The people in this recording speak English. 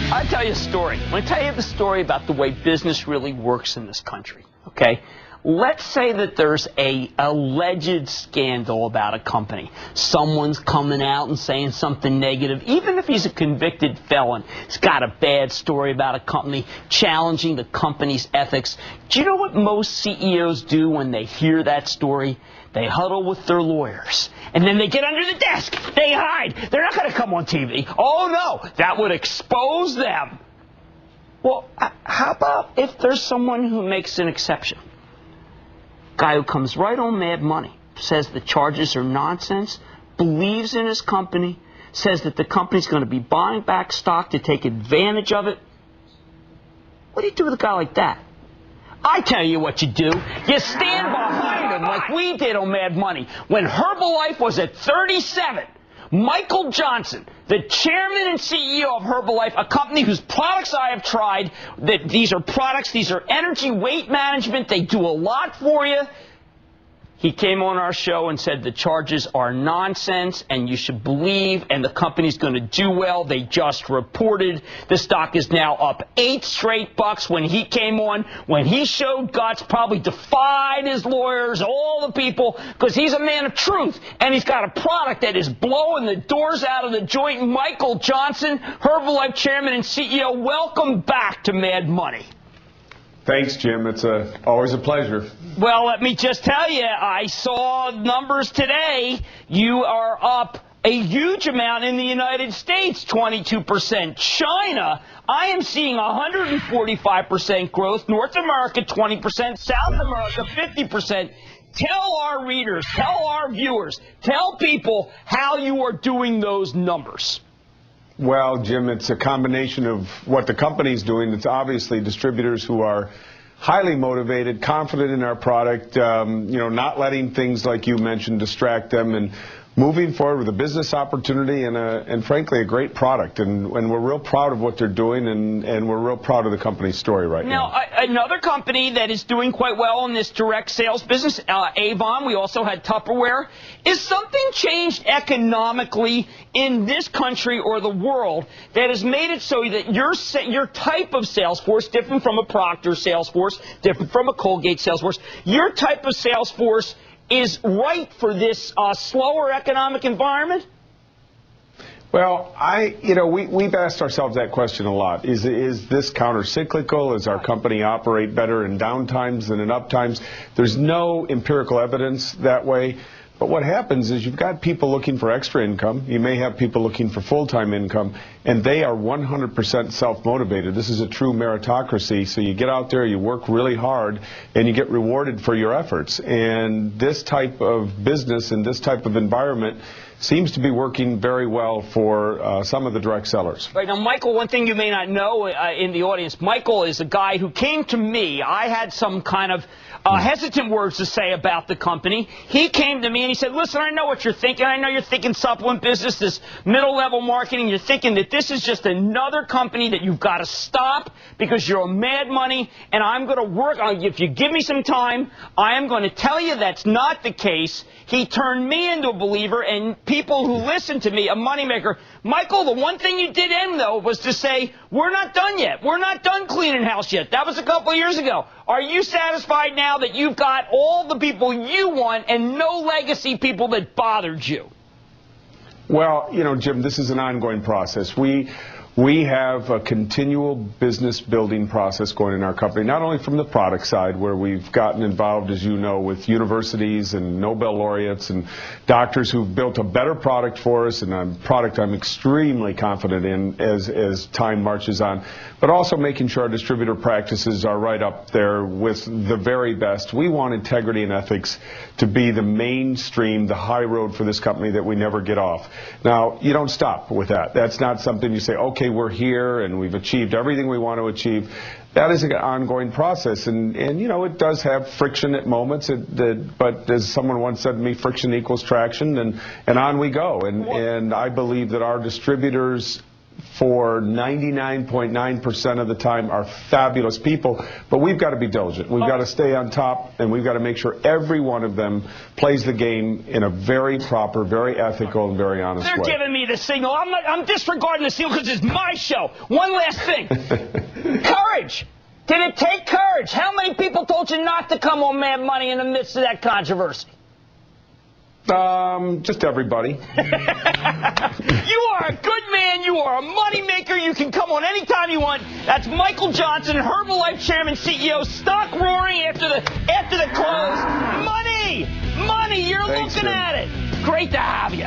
I'll tell you a story. I'm going to tell you the story about the way business really works in this country, okay? Let's say that there's a alleged scandal about a company. Someone's coming out and saying something negative. Even if he's a convicted felon, he's got a bad story about a company, challenging the company's ethics. Do you know what most CEOs do when they hear that story? They huddle with their lawyers, and then they get under the desk. They hide. They're not going to come on TV. Oh, no, that would expose them. Well, how about if there's someone who makes an exception? Guy who comes right on Mad Money, says the charges are nonsense, believes in his company, says that the company's going to be buying back stock to take advantage of it. What do you do with a guy like that? I tell you what you do. You stand behind him like we did on Mad Money. When Herbalife was at 37, Michael Johnson, the chairman and CEO of Herbalife, a company whose products I have tried, that these are products, these are energy weight management, they do a lot for you. He came on our show and said the charges are nonsense and you should believe, and the company's going to do well. They just reported the stock is now up 8 straight bucks. When he came on, when he showed guts, probably defied his lawyers, all the people, because he's a man of truth, and he's got a product that is blowing the doors out of the joint. Michael Johnson, Herbalife chairman and CEO, welcome back to Mad Money. Thanks, Jim. It's always a pleasure. Well, let me just tell you, I saw numbers today. You are up a huge amount in the United States, 22%. China, I am seeing 145% growth. North America, 20%. South America, 50%. Tell our readers, tell our viewers, tell people how you are doing those numbers. Well, Jim, it's a combination of what the company's doing. It's obviously distributors who are highly motivated, confident in our product, not letting things like you mentioned distract them, and moving forward with a business opportunity and frankly, a great product. And we're real proud of what they're doing, and we're real proud of the company's story right now. Now, another company that is doing quite well in this direct sales business, Avon, we also had Tupperware. Is something changed economically in this country or the world that has made it so that your type of sales force, different from a Procter sales force, different from a Colgate sales force, your type of sales force is right for this slower economic environment? Well, we've asked ourselves that question a lot. Is this counter-cyclical? Does our company operate better in downtimes than in uptimes? There's no empirical evidence that way. But what happens is you've got people looking for extra income. You may have people looking for full-time income, and they are 100% self-motivated. This is a true meritocracy. So you get out there, you work really hard, and you get rewarded for your efforts. And this type of business and this type of environment seems to be working very well for some of the direct sellers. Right. Now, Michael, one thing you may not know in the audience, Michael is a guy who came to me. I had some kind of hesitant words to say about the company. He came to me and he said, listen, I know what you're thinking. I know you're thinking supplement business, this middle-level marketing. You're thinking that this is just another company that you've got to stop because you're on Mad Money, and I'm going to work on it. If you give me some time, I am going to tell you that's not the case. He turned me into a believer, and people who listen to me, a moneymaker. Michael, the one thing you did end, though, was to say, we're not done yet. We're not done cleaning house yet. That was a couple of years ago. Are you satisfied now that you've got all the people you want and no legacy people that bothered you? Well, Jim, this is an ongoing process. We have a continual business building process going in our company, not only from the product side, where we've gotten involved, as you know, with universities and Nobel laureates and doctors who've built a better product for us, and a product I'm extremely confident in as time marches on, but also making sure our distributor practices are right up there with the very best. We want integrity and ethics to be the mainstream, the high road for this company that we never get off. Now, you don't stop with that. That's not something you say, okay, we're here and we've achieved everything we want to achieve. That is an ongoing process, and it does have friction at moments, but as someone once said to me, friction equals traction, and on we go. And I believe that our distributors for 99.9% of the time, are fabulous people, but we've got to be diligent. We've got to stay on top, and we've got to make sure every one of them plays the game in a very proper, very ethical, and very honest way. They're giving me the signal. I'm disregarding the signal because it's my show. One last thing. Courage. Did it take courage? How many people told you not to come on Mad Money in the midst of that controversy? Just everybody. You are a good man. You are a money maker. You can come on anytime you want. That's Michael Johnson, Herbalife Chairman, CEO. Stock roaring after the close. Money. You're Thanks, looking Jim. at it. Great to have you.